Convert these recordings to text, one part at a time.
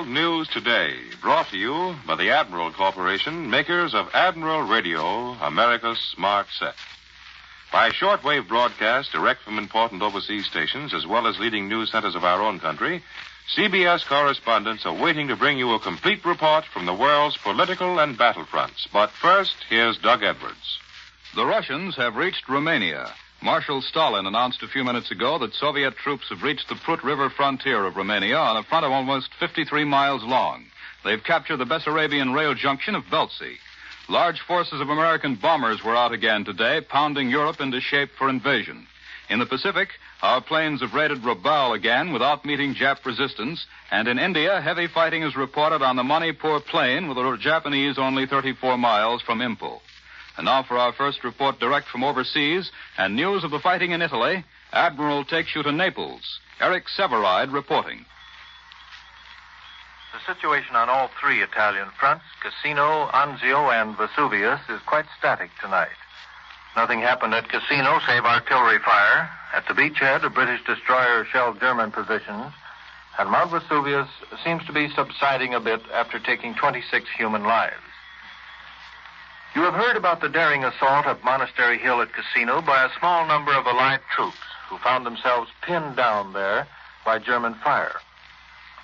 World News Today, brought to you by the Admiral Corporation, makers of Admiral Radio, America's smart set. By shortwave broadcast direct from important overseas stations, as well as leading news centers of our own country, CBS correspondents are waiting to bring you a complete report from the world's political and battlefronts. But first, here's Doug Edwards. The Russians have reached Romania. Marshal Stalin announced a few minutes ago that Soviet troops have reached the Prut River frontier of Romania on a front of almost 53 miles long. They've captured the Bessarabian rail junction of Beltsy. Large forces of American bombers were out again today, pounding Europe into shape for invasion. In the Pacific, our planes have raided Rabaul again without meeting Jap resistance, and in India, heavy fighting is reported on the Manipur plain with the Japanese only 34 miles from Impaul. And now for our first report direct from overseas and news of the fighting in Italy, Admiral takes you to Naples. Eric Sevareid reporting. The situation on all three Italian fronts, Cassino, Anzio, and Vesuvius, is quite static tonight. Nothing happened at Cassino save artillery fire. At the beachhead, a British destroyer shelled German positions, and Mount Vesuvius seems to be subsiding a bit after taking 26 human lives. You have heard about the daring assault of Monastery Hill at Cassino by a small number of Allied troops who found themselves pinned down there by German fire.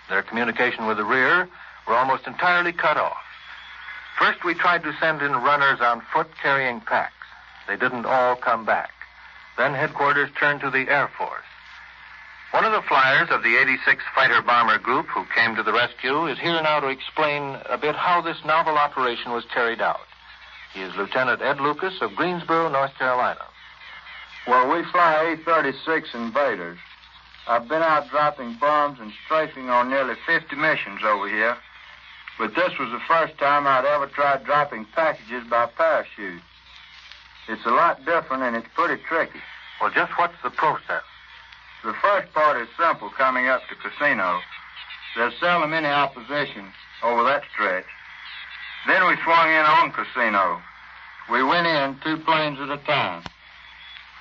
Their communication with the rear were almost entirely cut off. First, we tried to send in runners on foot carrying packs. They didn't all come back. Then headquarters turned to the Air Force. One of the flyers of the 86th Fighter Bomber Group who came to the rescue is here now to explain a bit how this novel operation was carried out. He is Lieutenant Ed Lucas of Greensboro, North Carolina. Well, we fly A-36 Invaders. I've been out dropping bombs and strafing on nearly 50 missions over here. But this was the first time I'd ever tried dropping packages by parachute. It's a lot different and it's pretty tricky. Well, just what's the process? The first part is simple coming up to Cassino. There's seldom any opposition over that stretch. Then we swung in on Cassino. We went in 2 planes at a time.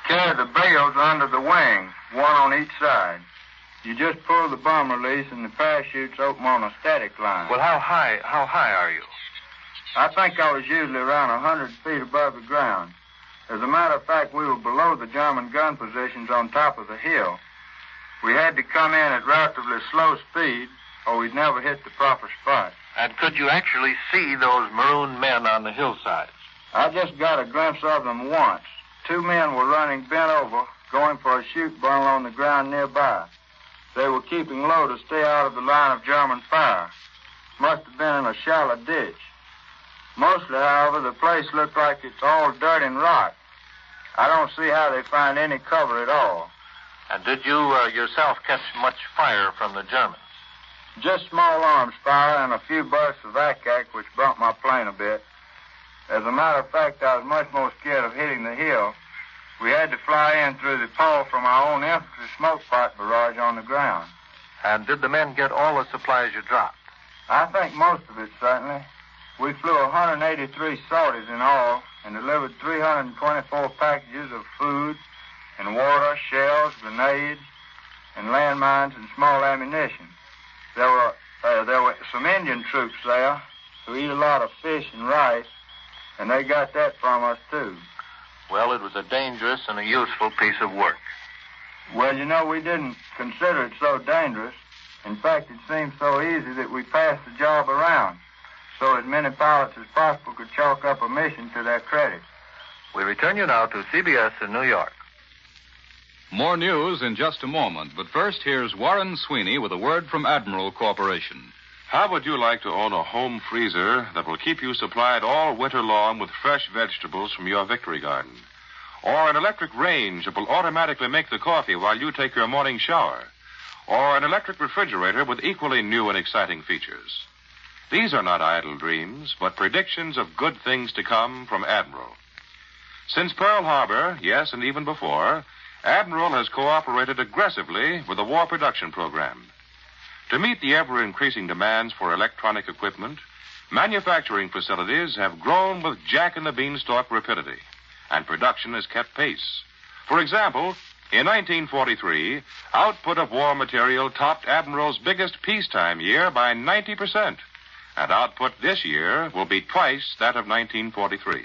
Carried the bales under the wing, one on each side. You just pull the bomb release and the parachutes open on a static line. Well, how high are you? I think I was usually around 100 feet above the ground. As a matter of fact, we were below the German gun positions on top of the hill. We had to come in at relatively slow speed, or we'd never hit the proper spot. And could you actually see those maroon men on the hillsides? I just got a glimpse of them once. 2 men were running bent over, going for a chute bundle on the ground nearby. They were keeping low to stay out of the line of German fire. Must have been in a shallow ditch. Mostly, however, the place looked like it's all dirt and rock. I don't see how they find any cover at all. And did you yourself catch much fire from the Germans? Just small arms fire and a few bursts of ack-ack, which bumped my plane a bit. As a matter of fact, I was much more scared of hitting the hill. We had to fly in through the pole from our own infantry smoke pot barrage on the ground. And did the men get all the supplies you dropped? I think most of it, certainly. We flew 183 sorties in all and delivered 324 packages of food and water, shells, grenades, and landmines and small ammunition. There were some Indian troops there who eat a lot of fish and rice, and they got that from us, too. Well, it was a dangerous and a useful piece of work. Well, you know, we didn't consider it so dangerous. In fact, it seemed so easy that we passed the job around, so as many pilots as possible could chalk up a mission to their credit. We return you now to CBS in New York. More news in just a moment, but first here's Warren Sweeney with a word from Admiral Corporation. How would you like to own a home freezer that will keep you supplied all winter long with fresh vegetables from your victory garden? Or an electric range that will automatically make the coffee while you take your morning shower? Or an electric refrigerator with equally new and exciting features? These are not idle dreams, but predictions of good things to come from Admiral. Since Pearl Harbor, yes, and even before, Admiral has cooperated aggressively with the war production program. To meet the ever-increasing demands for electronic equipment, manufacturing facilities have grown with Jack and the Beanstalk rapidity, and production has kept pace. For example, In 1943, output of war material topped Admiral's biggest peacetime year by 90%, and output this year will be twice that of 1943.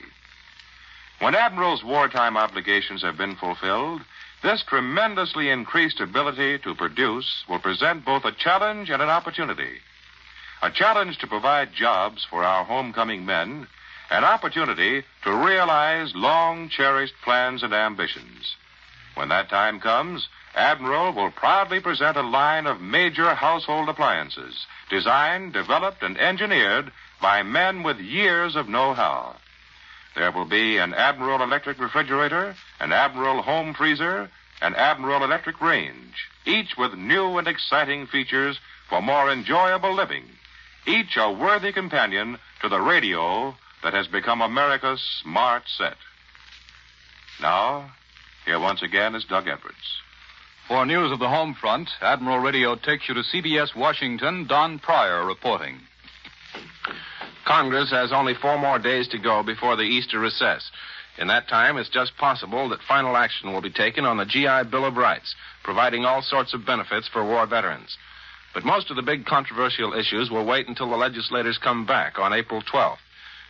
When Admiral's wartime obligations have been fulfilled, this tremendously increased ability to produce will present both a challenge and an opportunity. A challenge to provide jobs for our homecoming men, an opportunity to realize long-cherished plans and ambitions. When that time comes, Admiral will proudly present a line of major household appliances, designed, developed, and engineered by men with years of know-how. There will be an Admiral electric refrigerator, an Admiral home freezer, an Admiral electric range, each with new and exciting features for more enjoyable living, each a worthy companion to the radio that has become America's smart set. Now, here once again is Doug Edwards. For news of the home front, Admiral Radio takes you to CBS Washington, Don Pryor reporting. Congress has only 4 more days to go before the Easter recess. In that time, it's just possible that final action will be taken on the GI Bill of Rights, providing all sorts of benefits for war veterans. But most of the big controversial issues will wait until the legislators come back on April 12th.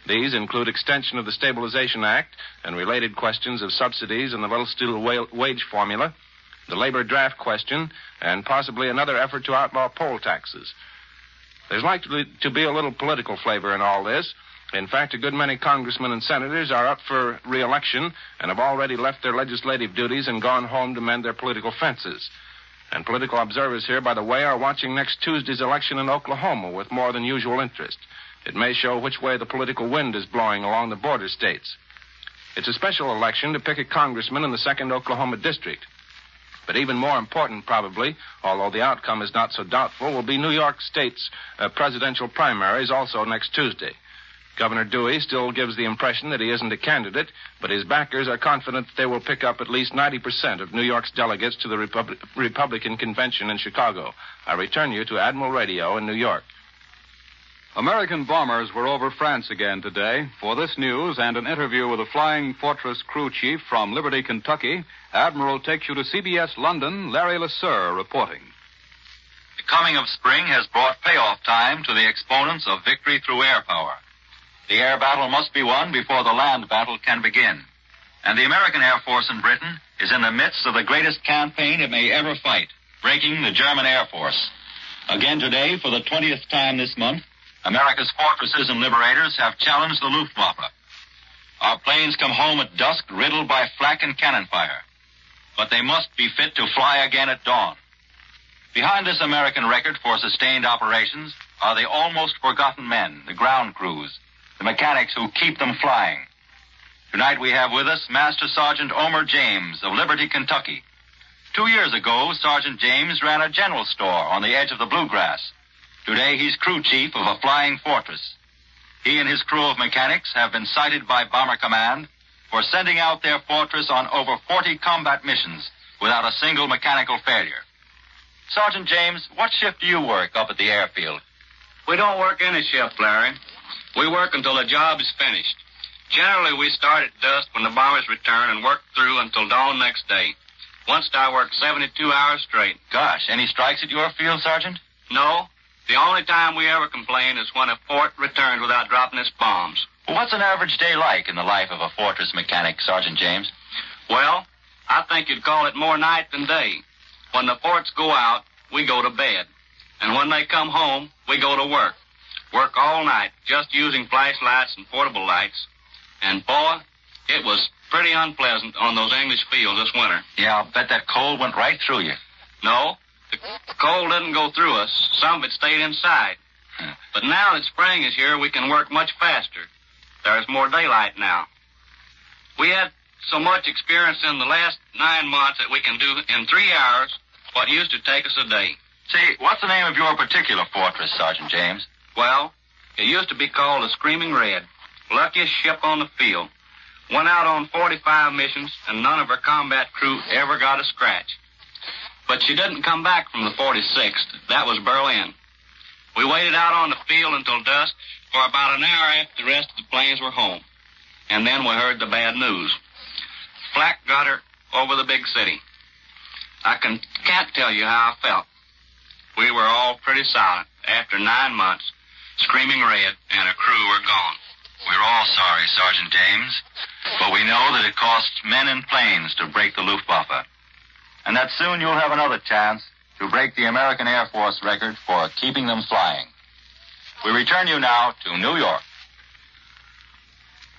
These include extension of the Stabilization Act and related questions of subsidies and the Little Steel wage formula, the labor draft question, and possibly another effort to outlaw poll taxes. There's likely to be a little political flavor in all this. In fact, a good many congressmen and senators are up for re-election and have already left their legislative duties and gone home to mend their political fences. And political observers here, by the way, are watching next Tuesday's election in Oklahoma with more than usual interest. It may show which way the political wind is blowing along the border states. It's a special election to pick a congressman in the 2nd Oklahoma district. But even more important, probably, although the outcome is not so doubtful, will be New York State's presidential primaries also next Tuesday. Governor Dewey still gives the impression that he isn't a candidate, but his backers are confident that they will pick up at least 90% of New York's delegates to the Republican convention in Chicago. I return you to Admiral Radio in New York. American bombers were over France again today. For this news and an interview with a Flying Fortress crew chief from Liberty, Kentucky, Admiral takes you to CBS London, Larry LeSueur reporting. The coming of spring has brought payoff time to the exponents of victory through air power. The air battle must be won before the land battle can begin. And the American Air Force in Britain is in the midst of the greatest campaign it may ever fight, breaking the German Air Force. Again today, for the 20th time this month, America's fortresses and liberators have challenged the Luftwaffe. Our planes come home at dusk riddled by flak and cannon fire. But they must be fit to fly again at dawn. Behind this American record for sustained operations are the almost forgotten men, the ground crews, the mechanics who keep them flying. Tonight we have with us Master Sergeant Omer James of Liberty, Kentucky. 2 years ago, Sergeant James ran a general store on the edge of the Bluegrass. Today, he's crew chief of a flying fortress. He and his crew of mechanics have been cited by Bomber Command for sending out their fortress on over 40 combat missions without a single mechanical failure. Sergeant James, what shift do you work up at the airfield? We don't work any shift, Larry. We work until the job is finished. Generally, we start at dusk when the bombers return and work through until dawn next day. Once I work 72 hours straight. Gosh, any strikes at your field, Sergeant? No. The only time we ever complain is when a fort returns without dropping its bombs. Well, what's an average day like in the life of a fortress mechanic, Sergeant James? Well, I think you'd call it more night than day. When the forts go out, we go to bed. And when they come home, we go to work. Work all night, just using flashlights and portable lights. And, boy, it was pretty unpleasant on those English fields this winter. Yeah, I'll bet that cold went right through you. No, the cold didn't go through us. Some of it stayed inside. But now that spring is here, we can work much faster. There's more daylight now. We had so much experience in the last 9 months that we can do in 3 hours what used to take us a day. See, what's the name of your particular fortress, Sergeant James? Well, it used to be called the Screaming Red. Luckiest ship on the field. Went out on 45 missions, and none of her combat crew ever got a scratch. But she didn't come back from the 46th. That was Berlin. We waited out on the field until dusk for about an hour after the rest of the planes were home. And then we heard the bad news. Flak got her over the big city. can't tell you how I felt. We were all pretty silent after 9 months, screaming red, and a crew were gone. We're all sorry, Sergeant James, but we know that it costs men and planes to break the Luftwaffe, and that soon you'll have another chance to break the American Air Force record for keeping them flying. We return you now to New York.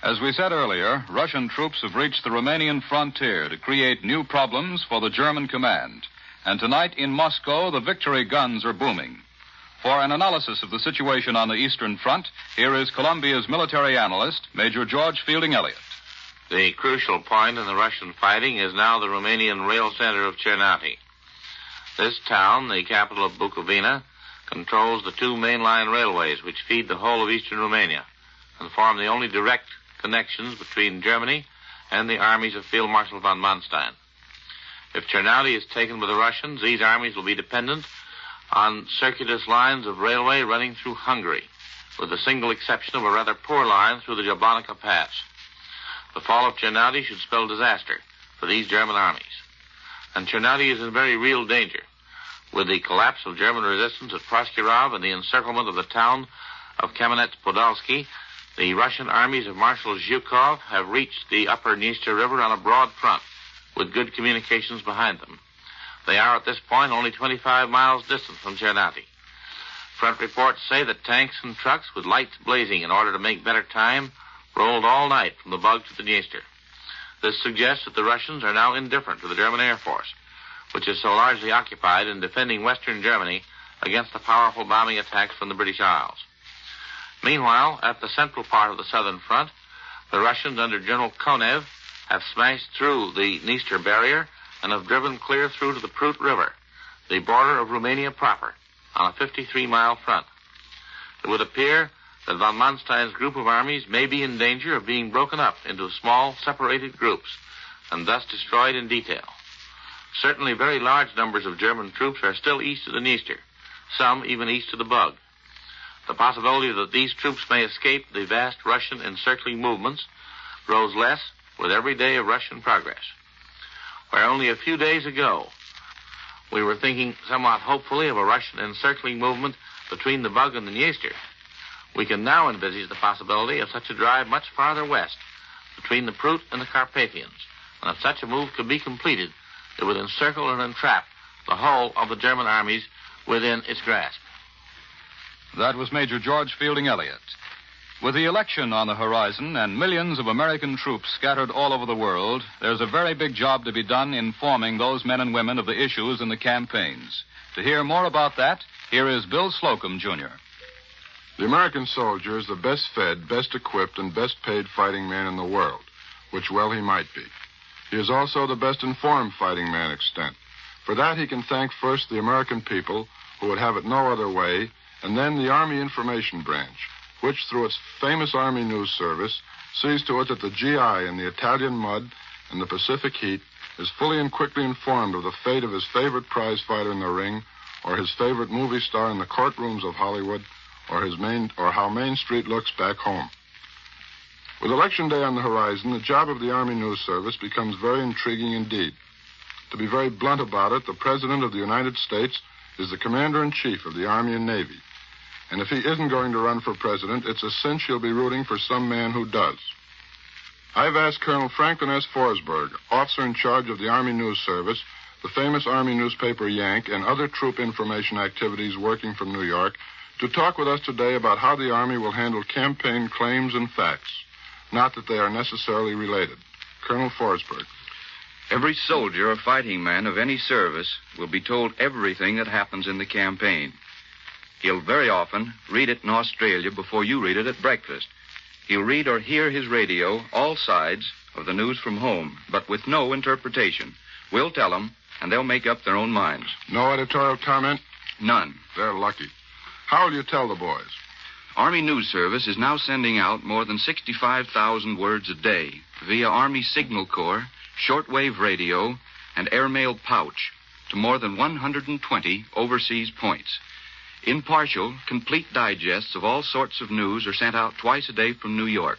As we said earlier, Russian troops have reached the Romanian frontier to create new problems for the German command. And tonight in Moscow, the victory guns are booming. For an analysis of the situation on the Eastern Front, here is Columbia's military analyst, Major George Fielding Eliot. The crucial point in the Russian fighting is now the Romanian rail center of Cernati. This town, the capital of Bukovina, controls the two mainline railways which feed the whole of eastern Romania and form the only direct connections between Germany and the armies of Field Marshal von Manstein. If Cernati is taken by the Russians, these armies will be dependent on circuitous lines of railway running through Hungary, with the single exception of a rather poor line through the Jablanica Pass. The fall of Cernati should spell disaster for these German armies. And Cernati is in very real danger. With the collapse of German resistance at Proskirov and the encirclement of the town of Kamenets-Podolsky, the Russian armies of Marshal Zhukov have reached the upper Dniester River on a broad front, with good communications behind them. They are at this point only 25 miles distant from Cernati. Front reports say that tanks and trucks with lights blazing in order to make better time rolled all night from the Bug to the Dniester. This suggests that the Russians are now indifferent to the German Air Force, which is so largely occupied in defending western Germany against the powerful bombing attacks from the British Isles. Meanwhile, at the central part of the southern front, the Russians under General Konev have smashed through the Dniester barrier and have driven clear through to the Prut River, the border of Romania proper, on a 53-mile front. It would appear that von Manstein's group of armies may be in danger of being broken up into small, separated groups and thus destroyed in detail. Certainly very large numbers of German troops are still east of the Dniester, some even east of the Bug. The possibility that these troops may escape the vast Russian encircling movements grows less with every day of Russian progress. Where only a few days ago we were thinking somewhat hopefully of a Russian encircling movement between the Bug and the Dniester, we can now envisage the possibility of such a drive much farther west, between the Prut and the Carpathians. And if such a move could be completed, it would encircle and entrap the whole of the German armies within its grasp. That was Major George Fielding Eliot. With the election on the horizon and millions of American troops scattered all over the world, there's a very big job to be done informing those men and women of the issues in the campaigns. To hear more about that, here is Bill Slocum, Jr. The American soldier is the best fed, best equipped, and best paid fighting man in the world, which well he might be. He is also the best informed fighting man extant. For that he can thank first the American people, who would have it no other way, and then the Army Information Branch, which through its famous Army News Service sees to it that the GI in the Italian mud and the Pacific heat is fully and quickly informed of the fate of his favorite prize fighter in the ring, or his favorite movie star in the courtrooms of Hollywood, or how Main Street looks back home. With Election Day on the horizon, the job of the Army News Service becomes very intriguing indeed. To be very blunt about it, the President of the United States is the Commander-in-Chief of the Army and Navy. And if he isn't going to run for president, it's a cinch he'll be rooting for some man who does. I've asked Colonel Franklin S. Forsberg, officer in charge of the Army News Service, the famous Army newspaper Yank, and other troop information activities working from New York, to talk with us today about how the Army will handle campaign claims and facts. Not that they are necessarily related. Colonel Forsberg. Every soldier or fighting man of any service will be told everything that happens in the campaign. He'll very often read it in Australia before you read it at breakfast. He'll read or hear his radio, all sides of the news from home, but with no interpretation. We'll tell them, and they'll make up their own minds. No editorial comment? None. They're lucky. How will you tell the boys? Army News Service is now sending out more than 65,000 words a day via Army Signal Corps, shortwave radio, and airmail pouch to more than 120 overseas points. Impartial, complete digests of all sorts of news are sent out twice a day from New York.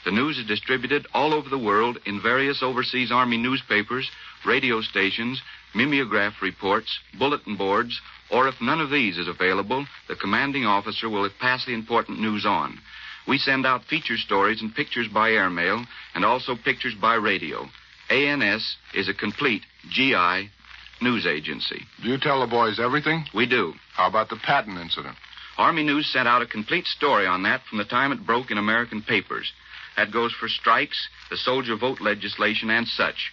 The news is distributed all over the world in various overseas Army newspapers, radio stations, mimeograph reports, bulletin boards, or if none of these is available, the commanding officer will pass the important news on. We send out feature stories and pictures by airmail and also pictures by radio. ANS is a complete GI news agency. Do you tell the boys everything? We do. How about the Patton incident? Army News sent out a complete story on that from the time it broke in American papers. That goes for strikes, the soldier vote legislation, and such.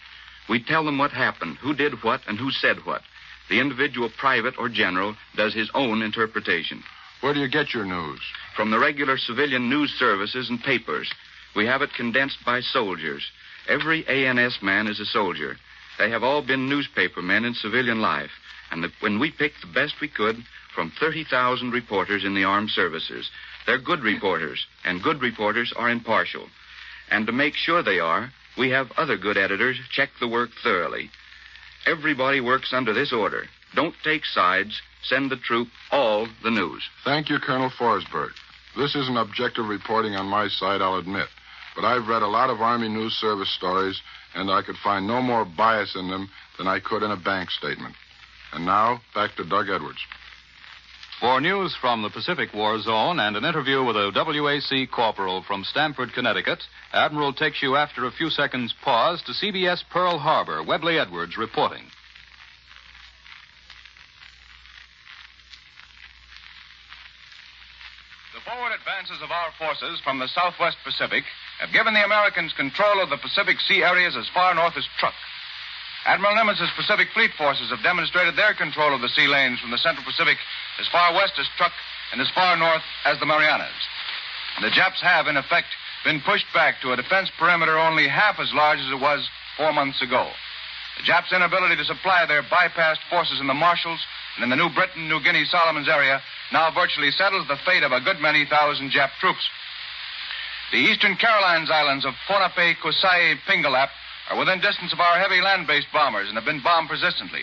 We tell them what happened, who did what, and who said what. The individual private or general does his own interpretation. Where do you get your news? From the regular civilian news services and papers. We have it condensed by soldiers. Every ANS man is a soldier. They have all been newspaper men in civilian life. And when we picked the best we could from 30,000 reporters in the armed services. They're good reporters, and good reporters are impartial. And to make sure they are, we have other good editors check the work thoroughly. Everybody works under this order. Don't take sides. Send the troop all the news. Thank you, Colonel Forsberg. This isn't objective reporting on my side, I'll admit. But I've read a lot of Army News Service stories, and I could find no more bias in them than I could in a bank statement. And now, back to Doug Edwards. For news from the Pacific War Zone and an interview with a WAC corporal from Stamford, Connecticut, Admiral takes you after a few seconds' pause to CBS Pearl Harbor. Webley Edwards reporting. The forward advances of our forces from the Southwest Pacific have given the Americans control of the Pacific Sea areas as far north as Truk. Admiral Nimitz' Pacific Fleet forces have demonstrated their control of the sea lanes from the Central Pacific as far west as Truk and as far north as the Marianas. And the Japs have, in effect, been pushed back to a defense perimeter only half as large as it was 4 months ago. The Japs' inability to supply their bypassed forces in the Marshalls and in the New Britain, New Guinea, Solomons area now virtually settles the fate of a good many thousand Jap troops. The eastern Carolines islands of Ponape, Kusai, Pingalap are within distance of our heavy land-based bombers and have been bombed persistently.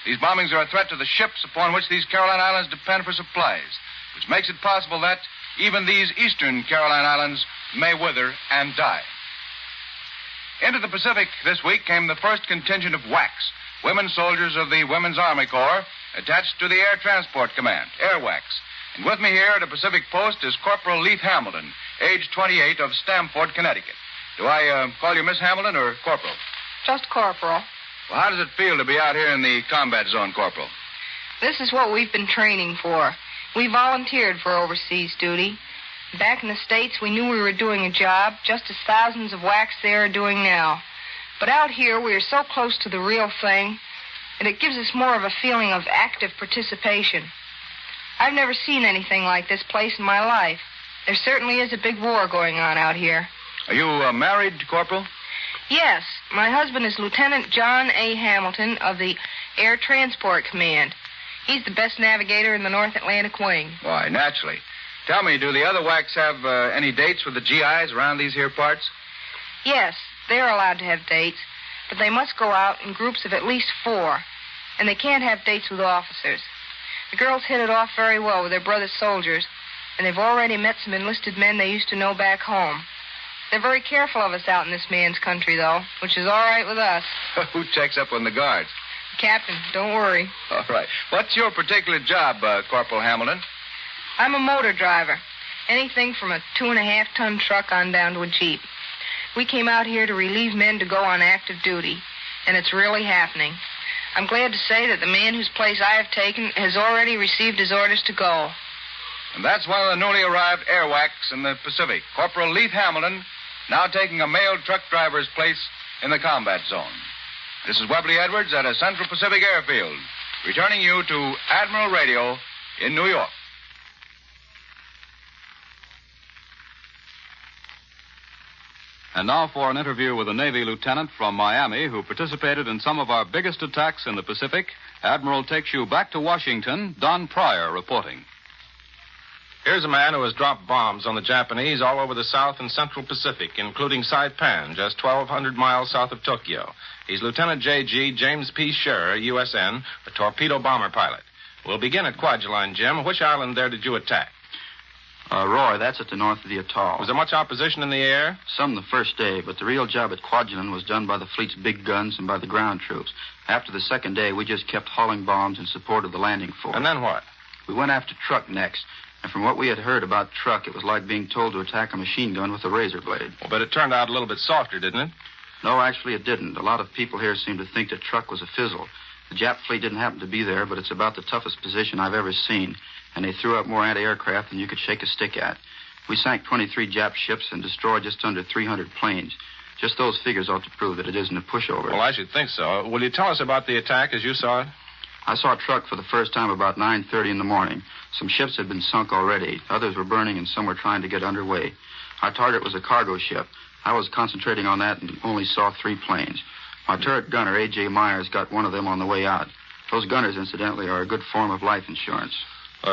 These bombings are a threat to the ships upon which these Caroline Islands depend for supplies, which makes it possible that even these eastern Caroline Islands may wither and die. Into the Pacific this week came the first contingent of WACs, women soldiers of the Women's Army Corps, attached to the Air Transport Command, AirWACs. And with me here at the Pacific Post is Corporal Leith Hamilton, age 28, of Stamford, Connecticut. Do I call you Miss Hamilton or Corporal? Just Corporal. Well, how does it feel to be out here in the combat zone, Corporal? This is what we've been training for. We volunteered for overseas duty. Back in the States, we knew we were doing a job, just as thousands of WACs there are doing now. But out here, we are so close to the real thing that it gives us more of a feeling of active participation. I've never seen anything like this place in my life. There certainly is a big war going on out here. Are you married, Corporal? Yes. My husband is Lieutenant John A. Hamilton of the Air Transport Command. He's the best navigator in the North Atlantic Wing. Why, naturally. Tell me, do the other WACs have any dates with the GIs around these here parts? Yes, they're allowed to have dates, but they must go out in groups of at least 4, and they can't have dates with officers. The girls hit it off very well with their brother soldiers, and they've already met some enlisted men they used to know back home. They're very careful of us out in this man's country, though, which is all right with us. Who checks up on the guards? Captain, don't worry. All right. What's your particular job, Corporal Hamilton? I'm a motor driver. Anything from a 2.5-ton truck on down to a Jeep. We came out here to relieve men to go on active duty, and it's really happening. I'm glad to say that the man whose place I have taken has already received his orders to go. And that's one of the newly arrived airWACs in the Pacific, Corporal Leith Hamilton, now taking a male truck driver's place in the combat zone. This is Webley Edwards at a Central Pacific airfield, returning you to Admiral Radio in New York. And now for an interview with a Navy lieutenant from Miami who participated in some of our biggest attacks in the Pacific. Admiral takes you back to Washington. Don Pryor reporting. Here's a man who has dropped bombs on the Japanese all over the South and Central Pacific, including Saipan, just 1,200 miles south of Tokyo. He's Lieutenant J.G. James P. Scherer, USN, a torpedo bomber pilot. We'll begin at Kwajalein, Jim. Which island there did you attack? Roy, that's at the north of the atoll. Was there much opposition in the air? Some the first day, but the real job at Kwajalein was done by the fleet's big guns and by the ground troops. After the second day, we just kept hauling bombs in support of the landing force. And then what? We went after Truck next. And from what we had heard about Truck, it was like being told to attack a machine gun with a razor blade. Well, but it turned out a little bit softer, didn't it? No, actually it didn't. A lot of people here seem to think that Truck was a fizzle. The Jap fleet didn't happen to be there, but it's about the toughest position I've ever seen. And they threw up more anti-aircraft than you could shake a stick at. We sank 23 Jap ships and destroyed just under 300 planes. Just those figures ought to prove that it isn't a pushover. Well, I should think so. Will you tell us about the attack as you saw it? I saw Truck for the first time about 9:30 in the morning. Some ships had been sunk already. Others were burning, and some were trying to get underway. Our target was a cargo ship. I was concentrating on that and only saw 3 planes. My turret gunner, A.J. Myers, got one of them on the way out. Those gunners, incidentally, are a good form of life insurance.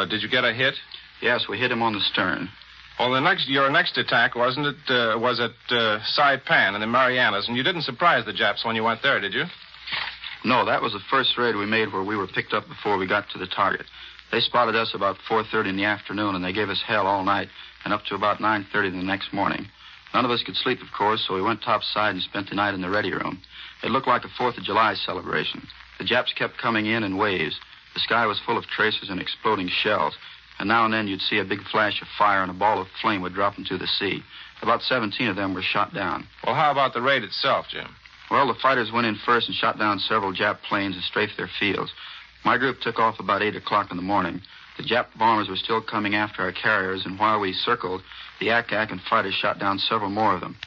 Did you get a hit? Yes, we hit him on the stern. Well, your next attack, wasn't it, was at Saipan in the Marianas, and you didn't surprise the Japs when you went there, did you? No, that was the first raid we made where we were picked up before we got to the target. They spotted us about 4:30 in the afternoon, and they gave us hell all night and up to about 9:30 the next morning. None of us could sleep, of course, so we went topside and spent the night in the ready room. It looked like a 4th of July celebration. The Japs kept coming in waves. The sky was full of tracers and exploding shells, and now and then you'd see a big flash of fire and a ball of flame would drop into the sea. About 17 of them were shot down. Well, how about the raid itself, Jim? Well, the fighters went in first and shot down several Jap planes and strafed their fields. My group took off about 8 o'clock in the morning. The Jap bombers were still coming after our carriers, and while we circled, the Ack-Ack and fighters shot down several more of them.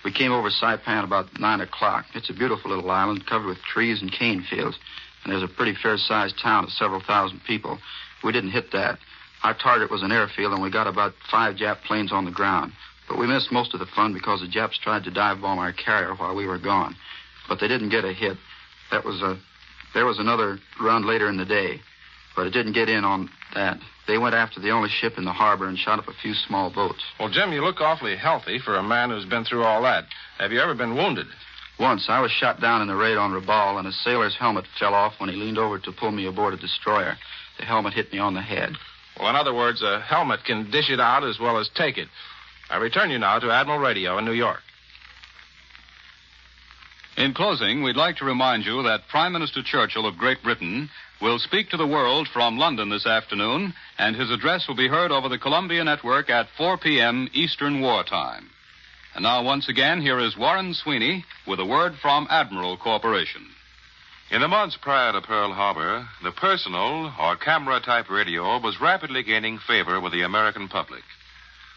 We came over Saipan about 9 o'clock. It's a beautiful little island covered with trees and cane fields, and there's a pretty fair-sized town of several thousand people. We didn't hit that. Our target was an airfield, and we got about 5 Jap planes on the ground. But we missed most of the fun because the Japs tried to dive bomb our carrier while we were gone. But they didn't get a hit. There was another run later in the day, but it didn't get in on that. They went after the only ship in the harbor and shot up a few small boats. Well, Jim, you look awfully healthy for a man who's been through all that. Have you ever been wounded? Once. I was shot down in the raid on Rabaul, and a sailor's helmet fell off when he leaned over to pull me aboard a destroyer. The helmet hit me on the head. Well, in other words, a helmet can dish it out as well as take it. I return you now to Admiral Radio in New York. In closing, we'd like to remind you that Prime Minister Churchill of Great Britain will speak to the world from London this afternoon, and his address will be heard over the Columbia Network at 4 p.m. Eastern Wartime. And now, once again, here is Warren Sweeney with a word from Admiral Corporation. In the months prior to Pearl Harbor, the personal or camera-type radio was rapidly gaining favor with the American public.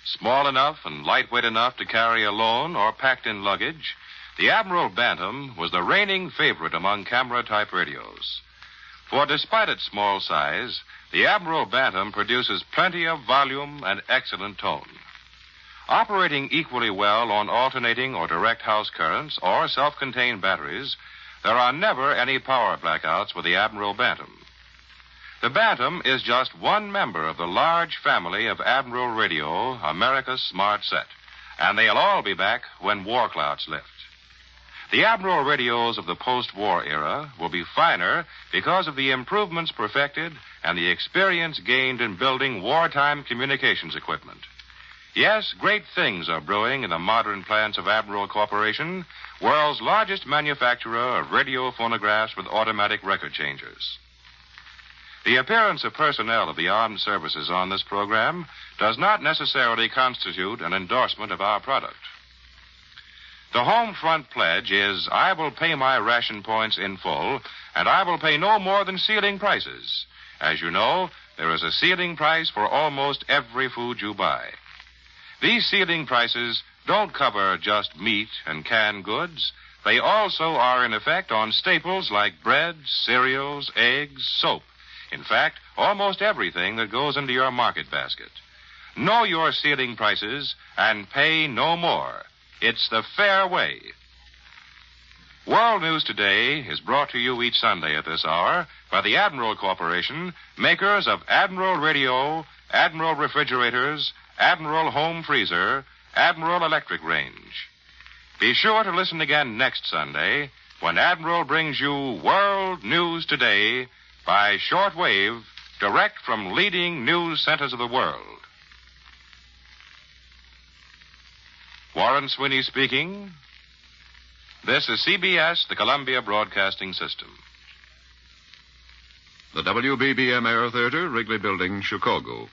Small enough and lightweight enough to carry alone or packed in luggage, the Admiral Bantam was the reigning favorite among camera-type radios. For despite its small size, the Admiral Bantam produces plenty of volume and excellent tone. Operating equally well on alternating or direct house currents or self-contained batteries, there are never any power blackouts with the Admiral Bantam. The Bantam is just one member of the large family of Admiral Radio, America's smart set, and they'll all be back when war clouds lift. The Admiral radios of the post-war era will be finer because of the improvements perfected and the experience gained in building wartime communications equipment. Yes, great things are brewing in the modern plants of Admiral Corporation, world's largest manufacturer of radio phonographs with automatic record changers. The appearance of personnel of the armed services on this program does not necessarily constitute an endorsement of our product. The home front pledge is, I will pay my ration points in full, and I will pay no more than ceiling prices. As you know, there is a ceiling price for almost every food you buy. These ceiling prices don't cover just meat and canned goods. They also are in effect on staples like bread, cereals, eggs, soap. In fact, almost everything that goes into your market basket. Know your ceiling prices and pay no more. It's the fair way. World News Today is brought to you each Sunday at this hour by the Admiral Corporation, makers of Admiral Radio, Admiral Refrigerators, Admiral Home Freezer, Admiral Electric Range. Be sure to listen again next Sunday when Admiral brings you World News Today by shortwave, direct from leading news centers of the world. Warren Sweeney speaking. This is CBS, the Columbia Broadcasting System. The WBBM Air Theater, Wrigley Building, Chicago.